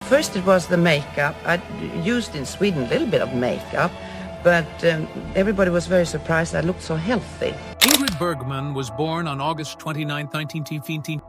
First it was the makeup. I used in Sweden a little bit of makeup, but everybody was very surprised I looked so healthy. Ingrid Bergman was born on August 29, 1915,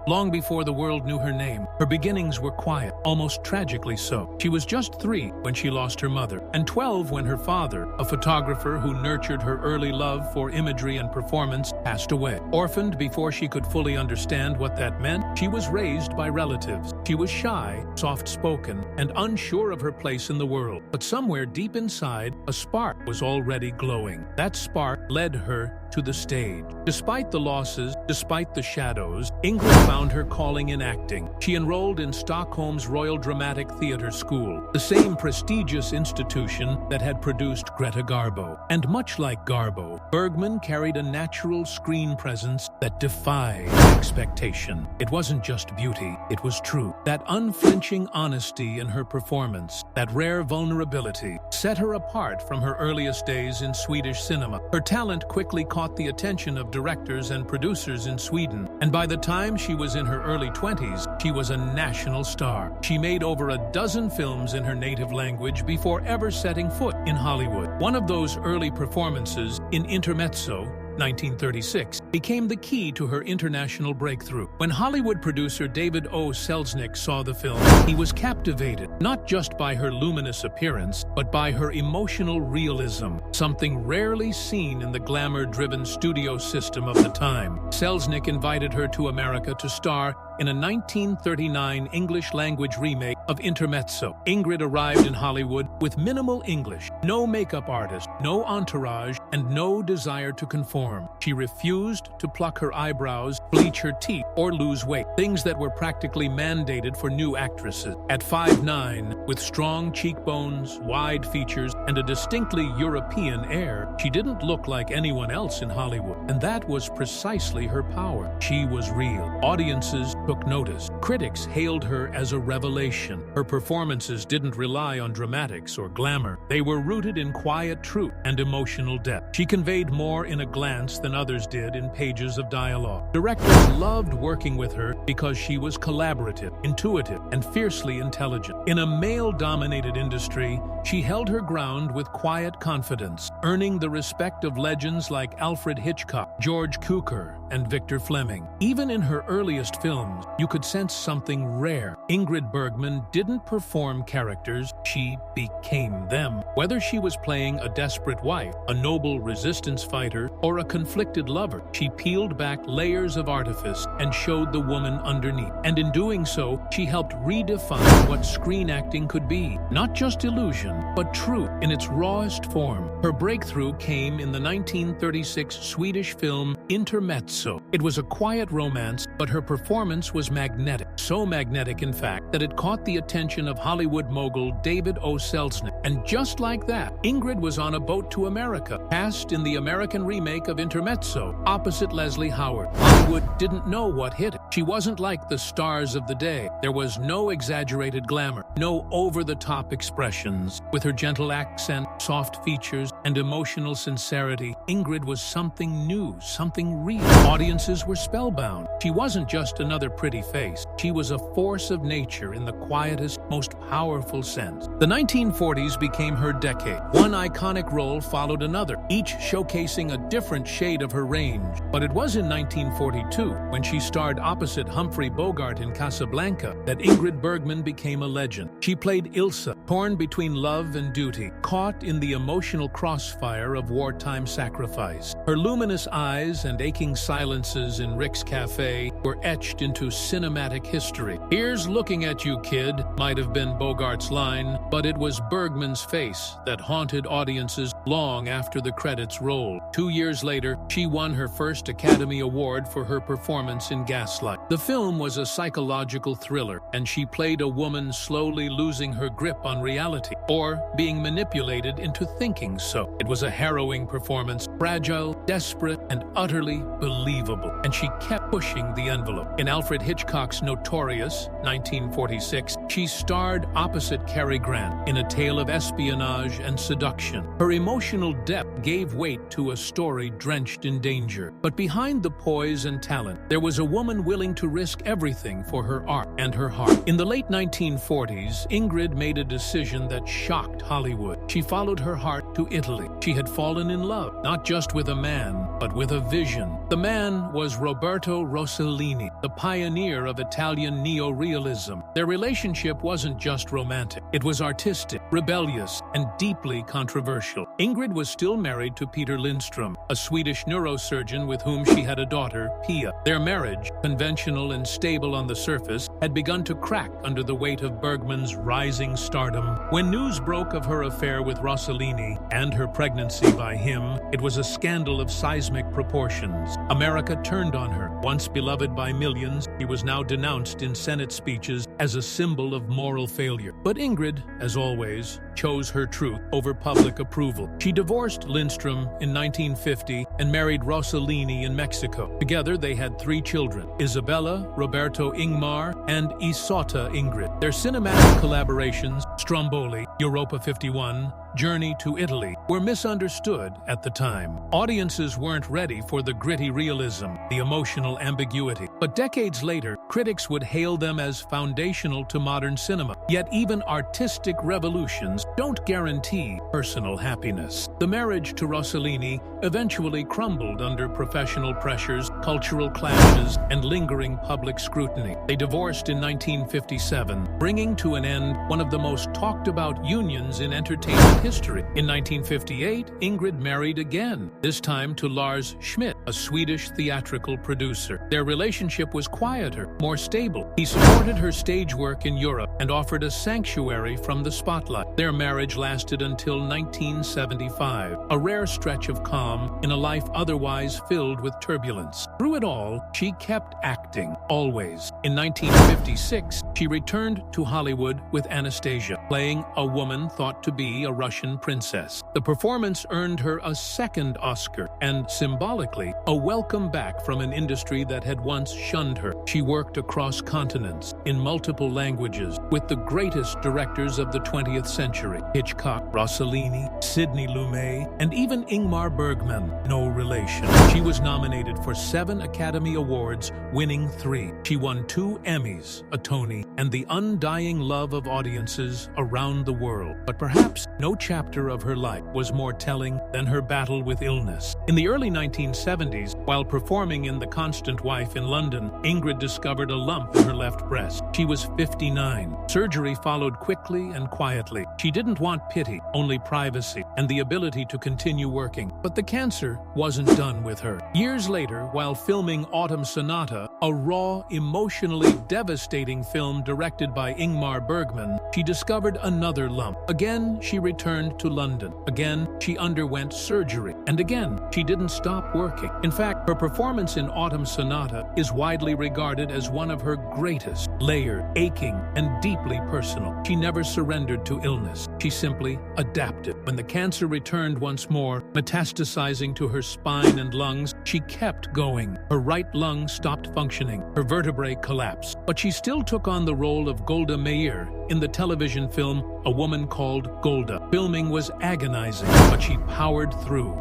long before the world knew her name. Her beginnings were quiet, almost tragically so. She was just 3 when she lost her mother, and 12 when her father, a photographer who nurtured her early love for imagery and performance, passed away. Orphaned before she could fully understand what that meant, she was raised by relatives. She was shy, soft-spoken, and unsure of her place in the world. But somewhere deep inside, a spark was already glowing. That spark led her to the stage. Despite the losses, despite the shadows, Ingrid found her calling in acting. She enrolled in Stockholm's Royal Dramatic Theatre School, the same prestigious institution that had produced Greta Garbo. And much like Garbo, Bergman carried a natural screen presence that defied expectation. It wasn't just beauty, it was truth. That unflinching honesty in her performance, that rare vulnerability, set her apart from her earliest days in Swedish cinema. Her talent quickly caught the attention of directors and producers in Sweden, and by the time she was in her early 20s, she was a national star. She made over a dozen films in her native language before ever setting foot in Hollywood. One of those early performances, in Intermezzo, 1936, became the key to her international breakthrough. When Hollywood producer David O. Selznick saw the film, he was captivated, not just by her luminous appearance, but by her emotional realism, something rarely seen in the glamour-driven studio system of the time. Selznick invited her to America to star in a 1939 English-language remake of Intermezzo. Ingrid arrived in Hollywood with minimal English, no makeup artist, no entourage, and no desire to conform. She refused to pluck her eyebrows, bleach her teeth, or lose weight, things that were practically mandated for new actresses. At 5'9", with strong cheekbones, wide features, and a distinctly European air, she didn't look like anyone else in Hollywood, and that was precisely her power. She was real. Audiences took notice. Critics hailed her as a revelation. Her performances didn't rely on dramatics or glamour. They were rooted in quiet truth and emotional depth. She conveyed more in a glance than others did in pages of dialogue. Directors loved working with her because she was collaborative, intuitive, and fiercely intelligent. In a male-dominated industry, she held her ground with quiet confidence, earning the respect of legends like Alfred Hitchcock, George Cukor, and Victor Fleming. Even in her earliest films, you could sense something rare. Ingrid Bergman didn't perform characters, she became them. Whether she was playing a desperate wife, a noble resistance fighter, or a conflicted lover, she peeled back layers of artifice and showed the woman underneath. And in doing so, she helped redefine what screen acting could be. Not just illusion, but truth in its rawest form. Her breakthrough came in the 1936 Swedish film Intermezzo. It was a quiet romance, but her performance was magnetic. So magnetic, in fact, that it caught the attention of Hollywood mogul David O. Selznick. And just like that, Ingrid was on a boat to America, cast in the American remake of Intermezzo, opposite Leslie Howard. Hollywood didn't know what hit it. She wasn't like the stars of the day. There was no exaggerated glamour, no over-the-top expressions. With her gentle accent, soft features, and emotional sincerity, Ingrid was something new, something real. Audiences were spellbound. She wasn't just another pretty face. She was a force of nature in the quietest, most powerful sense. The 1940s became her decade. One iconic role followed another, each showcasing a different shade of her range. But it was in 1942, when she starred opposite Humphrey Bogart in Casablanca, that Ingrid Bergman became a legend. She played Ilsa, torn between love and duty, caught in the emotional crossfire of wartime sacrifice. Her luminous eyes and aching silences in Rick's Cafe were etched into cinematic history. "Here's looking at you, kid," might have been Bogart's line, but it was Bergman's face that haunted audiences long after the credits rolled. 2 years later, she won her first Academy Award for her performance in Gaslight. The film was a psychological thriller, and she played a woman slowly losing her grip on reality or being manipulated into thinking so. It was a harrowing performance, fragile, desperate, and utterly believable, and she kept pushing the envelope. In Alfred Hitchcock's notorious 1946, she starred opposite Cary Grant in a tale of espionage and seduction. Her emotional depth gave weight to a story drenched in danger. But behind the poise and talent, there was a woman willing to risk everything for her art and her heart. In the late 1940s, Ingrid made a decision that shocked Hollywood. She followed her heart to Italy. She had fallen in love, not just with a man, but with a vision. The man was Roberto Rossellini, the pioneer of Italian neo-realism. Their relationship wasn't just romantic. It was artistic, rebellious, and deeply controversial. Ingrid was still married to Peter Lindström, a Swedish neurosurgeon with whom she had a daughter, Pia. Their marriage, conventional and stable on the surface, had begun to crack under the weight of Bergman's rising stardom. When news broke of her affair with Rossellini and her pregnancy by him, it was a scandal of seismic proportions. America turned on her. Once beloved by millions, she was now denounced in Senate speeches as a symbol of moral failure. But Ingrid, as always, chose her truth over public approval. She divorced Lindström in 1950 and married Rossellini in Mexico. Together, they had 3 children, Isabella, Roberto Ingmar, and Isotta Ingrid. Their cinematic collaborations, Stromboli, Europa 51, Journey to Italy, were misunderstood at the time. Audiences weren't ready for the gritty realism, the emotional ambiguity. But decades later, critics would hail them as foundational to modern cinema. Yet even artistic revolutions don't guarantee personal happiness. The marriage to Rossellini eventually crumbled under professional pressures, cultural clashes, and lingering public scrutiny. They divorced in 1957, bringing to an end one of the most talked about unions in entertainment history. In 1958, Ingrid married again, this time to Lars Schmidt, a Swedish theatrical producer. Their relationship was quieter, more stable. He supported her stage work in Europe and offered a sanctuary from the spotlight. Their marriage lasted until 1975, a rare stretch of calm in a life otherwise filled with turbulence. Through it all, she kept acting, always. In 1956, she returned to Hollywood with Anastasia, playing a woman thought to be a Russian princess. The performance earned her a second Oscar and, symbolically, a welcome back from an industry that had once shunned her. She worked across continents, in multiple languages, with the greatest directors of the 20th century: Hitchcock, Rossellini, Sidney Lumet, and even Ingmar Bergman, no relation. She was nominated for 7 Academy Awards, winning 3. She won 2 Emmys, a Tony, and the undying love of audiences around the world. But perhaps no chapter of her life was more telling than her battle with illness. In the early 1970s, while performing in The Constant Wife in London, Ingrid discovered a lump in her left breast. She was 59. Surgery followed quickly and quietly. She didn't want pity, only privacy, and the ability to continue working. But the cancer wasn't done with her. Years later, while filming Autumn Sonata, a raw, emotionally devastating film directed by Ingmar Bergman, she discovered another lump. Again, she returned to London. Again, she underwent surgery. And again, she didn't stop working. In fact, her performance in Autumn Sonata is widely regarded as one of her greatest, layered, aching, and deeply personal. She never surrendered to illness. She simply adapted. When the cancer returned once more, metastasizing to her spine and lungs, she kept going. Her right lung stopped functioning. Her vertebrae collapsed. But she still took on the role of Golda Meir in the television film A Woman Called Golda. Filming was agonizing, but she powered through.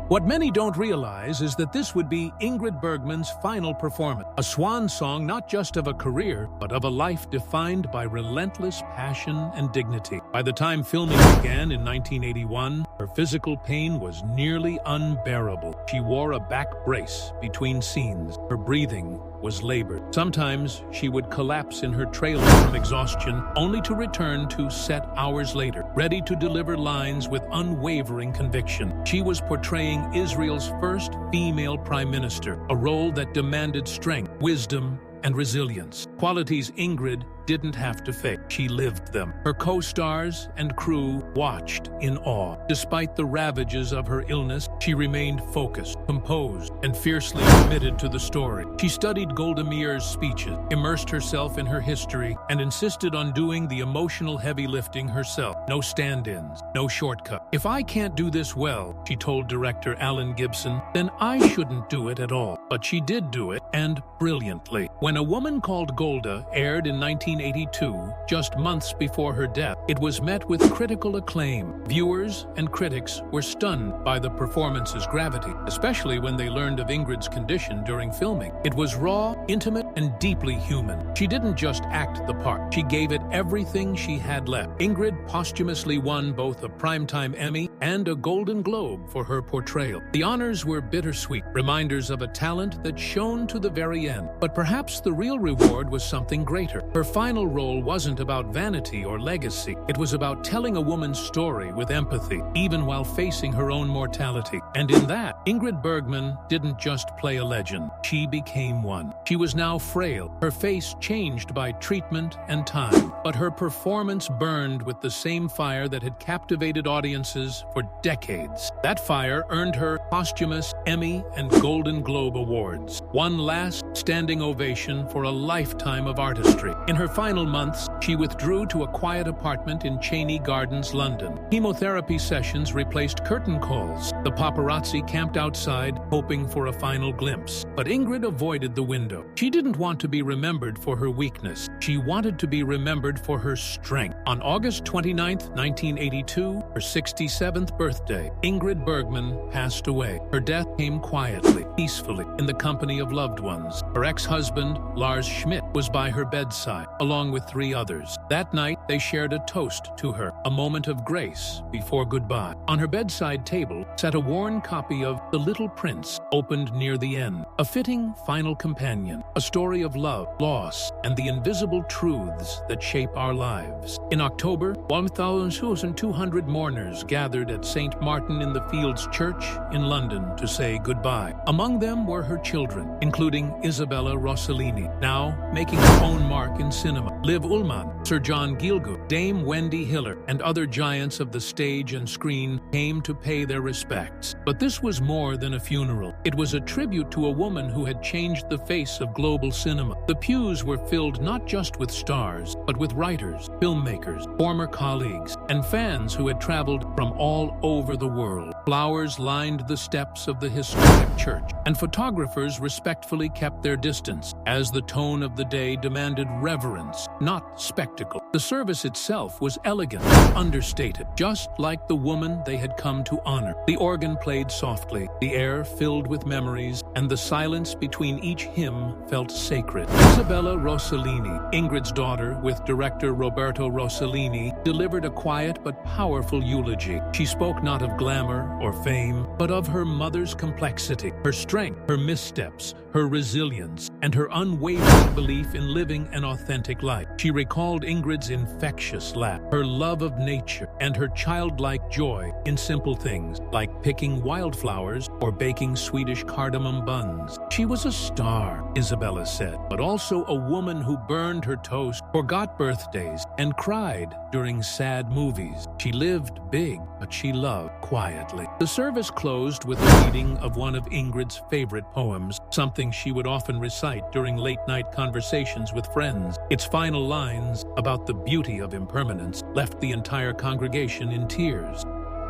What many don't realize is that this would be Ingrid Bergman's final performance, a swan song not just of a career, but of a life defined by relentless passion and dignity. By the time filming began in 1981, her physical pain was nearly unbearable. She wore a back brace between scenes. Her breathing was labored. Sometimes she would collapse in her trailer from exhaustion, only to return to set hours later, ready to deliver lines with unwavering conviction. She was portraying Israel's first female prime minister, a role that demanded strength, wisdom, and resilience, qualities Ingrid didn't have to fake. She lived them. Her co-stars and crew watched in awe. Despite the ravages of her illness, she remained focused, composed, and fiercely committed to the story. She studied Golda Meir's speeches, immersed herself in her history, and insisted on doing the emotional heavy lifting herself. No stand-ins, no shortcut. "If I can't do this well," she told director Alan Gibson, "then I shouldn't do it at all." But she did do it, and brilliantly. When A Woman Called Golda aired in 1982, just months before her death, it was met with critical acclaim. Viewers and critics were stunned by the performance's gravity, especially when they learned of Ingrid's condition during filming. It was raw, intimate, and deeply human. She didn't just act the part, she gave it everything she had left. Ingrid posthumously won both a Primetime Emmy and a Golden Globe for her portrayal. The honors were bittersweet, reminders of a talent that shone to the very end. But perhaps the real reward was something greater. Her final role wasn't about vanity or legacy. It was about telling a woman's story with empathy, even while facing her own mortality. And in that, Ingrid Bergman didn't just play a legend. She became one. She was now frail, her face changed by treatment and time. But her performance burned with the same fire that had captivated audiences for decades. That fire earned her posthumous Emmy and Golden Globe awards. One last standing ovation for a lifetime of artistry. In her final months, she withdrew to a quiet apartment in Cheney Gardens, London. Chemotherapy sessions replaced curtain calls. The paparazzi camped outside, hoping for a final glimpse. But Ingrid avoided the window. She didn't want to be remembered for her weakness. She wanted to be remembered for her strength. On August 29, 1982, her 67th birthday, Ingrid Bergman passed away. Her death came quietly, peacefully, in the company of loved ones. Her ex-husband, Lars Schmidt, was by her bedside, along with 3 others. That night, they shared a toast to her, a moment of grace before goodbye. On her bedside table sat a worn copy of The Little Prince, opened near the end, a fitting final companion, a story of love, loss, and the invisible truths that shape our lives. In October, 1,200 mourners gathered at St. Martin-in-the-Fields Church in London to say goodbye. Among them were her children, including Isabella Rossellini, now making her own mark in cinema, Liv Ullmann, Sir John Gielgud, Dame Wendy Hiller, and other giants of the stage and screen came to pay their respects. But this was more than a funeral. It was a tribute to a woman who had changed the face of global cinema. The pews were filled not just with stars, but with writers, filmmakers, former colleagues, and fans who had traveled from all over the world. Flowers lined the steps of the historic church, and photographers respectfully kept their distance, as the tone of the day demanded reverence, not spectacle. The service itself was elegant, understated, just like the woman they had come to honor. The organ played softly, the air filled with memories, and the silence between each hymn felt sacred. Isabella Rossellini, Ingrid's daughter, with director Roberto Rossellini, delivered a quiet but powerful eulogy. She spoke not of glamour or fame, but of her mother's complexity, her strength, her missteps, her resilience, and her unwavering belief in living an authentic life. She recalled Ingrid's infectious laugh, her love of nature, and her childlike joy in simple things like picking wildflowers or baking Swedish cardamom buns. She was a star, Isabella said, but also a woman who burned her toast, forgot birthdays, and cried during sad movies. She lived big, but she loved quietly. The service closed with a reading of one of Ingrid's favorite poems, something she would often recite during late-night conversations with friends. Its final lines, about the beauty of impermanence, left the entire congregation in tears.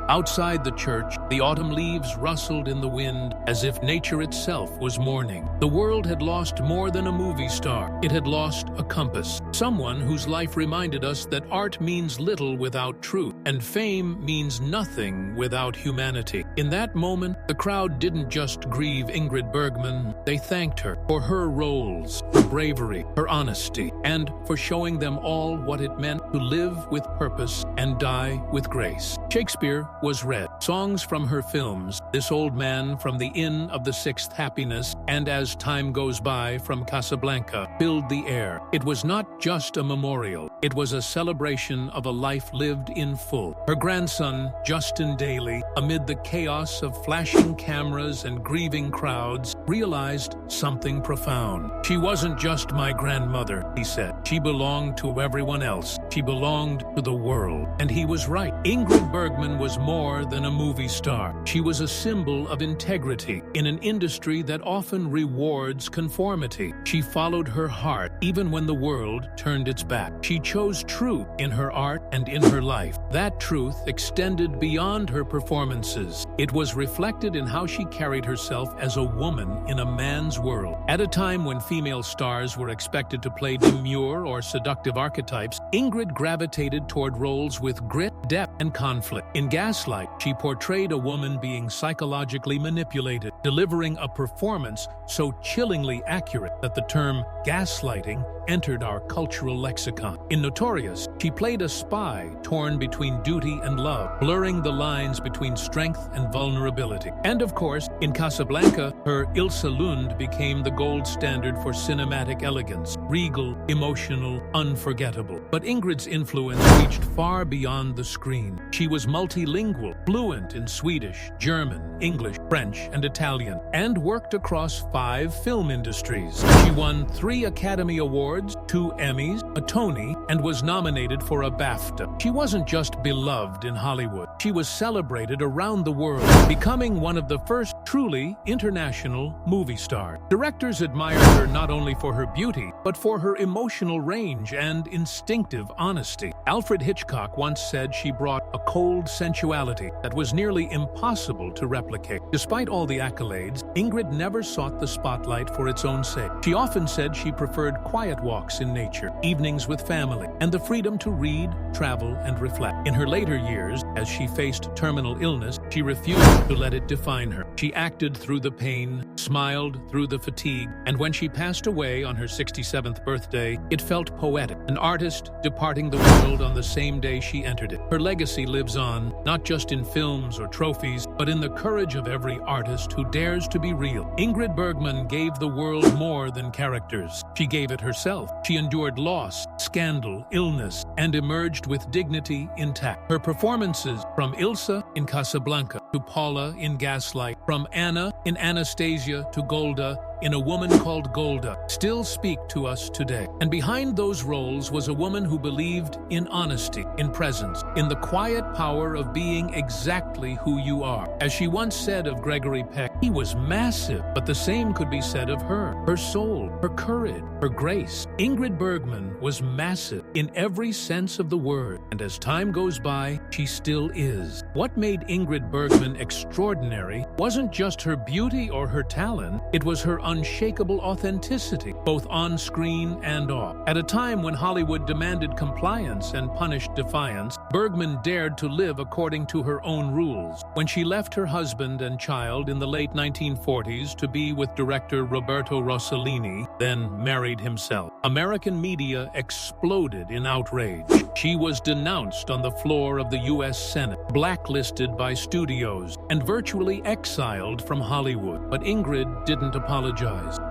Outside the church, the autumn leaves rustled in the wind as if nature itself was mourning. The world had lost more than a movie star. It had lost a compass, someone whose life reminded us that art means little without truth, and fame means nothing without humanity. In that moment, the crowd didn't just grieve Ingrid Bergman, they thanked her for her roles, her bravery, her honesty, and for showing them all what it meant to live with purpose and die with grace. Shakespeare was read. Songs from her films, This Old Man from the Inn of the Sixth Happiness, and As Time Goes By from Casablanca, filled the air. It was not just a memorial, it was a celebration of a life lived in full. Her grandson, Justin Daly, amid the chaos of flashing cameras and grieving crowds, realized something profound. She wasn't just my grandmother, he said. She belonged to everyone else. She belonged to the world. And he was right. Ingrid Bergman was more than a movie star. She was a symbol of integrity in an industry that often rewards conformity. She followed her heart even when the world turned its back. She chose truth in her art and in her life. That truth extended beyond her performances. It was reflected in how she carried herself as a woman in a man's world. At a time when female stars were expected to play demure or seductive archetypes, Ingrid gravitated toward roles with grit, depth, and conflict. In Gaslight, she portrayed a woman being psychologically manipulated, delivering a performance so chillingly accurate that the term gaslighting entered our cultural lexicon. In Notorious, she played a spy torn between duty and love, blurring the lines between strength and vulnerability. And of course, in Casablanca, her Ilsa Lund became the gold standard for cinematic elegance, regal, emotional, unforgettable. But Ingrid's influence reached far beyond the screen. She was multilingual, fluent in Swedish, German, English, French, and Italian, and worked across 5 film industries. She won 3 Academy Awards, 2 Emmys, a Tony, and was nominated for a BAFTA. She wasn't just beloved in Hollywood. She was celebrated around the world, becoming one of the first truly international movie stars. Directors admired her not only for her beauty, but for her emotional range and instinctive honesty. Alfred Hitchcock once said she brought a cold sensuality that was nearly impossible to replicate. Despite all the accolades, Ingrid never sought the spotlight for its own sake. She often said she preferred quiet walks in nature, evenings with family, and the freedom to read, travel, and reflect. In her later years, as she faced terminal illness, she refused to let it define her. She acted through the pain, smiled through the fatigue, and when she passed away on her 67th birthday, it felt poetic, an artist departing the world on the same day she entered it. Her legacy lives on, not just in films or trophies, but in the courage of every artist who dares to be real. Ingrid Bergman gave the world more than characters. She gave it herself. She endured loss, scandal, illness, and emerged with dignity intact. Her performances, from Ilsa in Casablanca to Paula in Gaslight, from Anna in Anastasia to Golda in A Woman Called Golda, still speak to us today. And behind those roles was a woman who believed in honesty, in presence, in the quiet power of being exactly who you are. As she once said of Gregory Peck, he was massive, but the same could be said of her soul, her courage, her grace. Ingrid Bergman was massive in every sense of the word, and as time goes by, she still is. What made Ingrid Bergman extraordinary wasn't just her beauty or her talent, it was her unshakable authenticity, both on screen and off. At a time when Hollywood demanded compliance and punished defiance, Bergman dared to live according to her own rules. When she left her husband and child in the late 1940s to be with director Roberto Rossellini, then married himself, American media exploded in outrage. She was denounced on the floor of the U.S. Senate, blacklisted by studios, and virtually exiled from Hollywood. But Ingrid didn't apologize.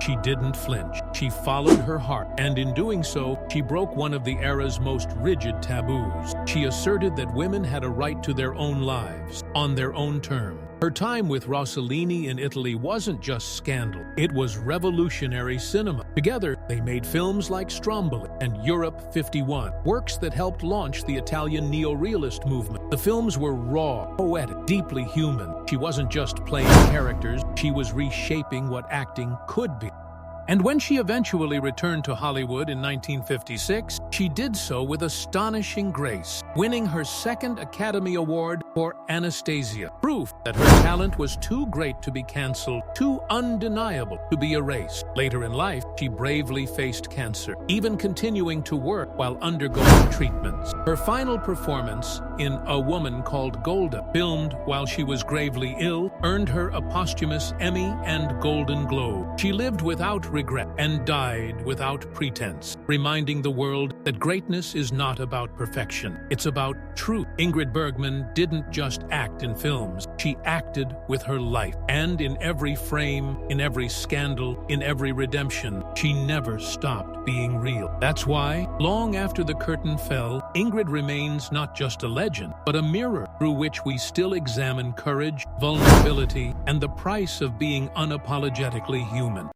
She didn't flinch. She followed her heart, and in doing so, she broke one of the era's most rigid taboos. She asserted that women had a right to their own lives, on their own terms. Her time with Rossellini in Italy wasn't just scandal, it was revolutionary cinema. Together, they made films like Stromboli and Europe 51, works that helped launch the Italian neo-realist movement. The films were raw, poetic, deeply human. She wasn't just playing characters, she was reshaping what acting could be. And when she eventually returned to Hollywood in 1956, she did so with astonishing grace, winning her 2nd Academy Award for Anastasia, proof that her talent was too great to be canceled, too undeniable to be erased. Later in life, she bravely faced cancer, even continuing to work while undergoing treatments. Her final performance in A Woman Called Golda, filmed while she was gravely ill, earned her a posthumous Emmy and Golden Globe. She lived without regret and died without pretense, reminding the world that greatness is not about perfection, it's about truth. Ingrid Bergman didn't just act in films, She acted with her life, and in every frame, in every scandal, in every redemption, she never stopped being real. That's why, long after the curtain fell, Ingrid remains not just a legend, but a mirror through which we still examine courage, vulnerability, and the price of being unapologetically human.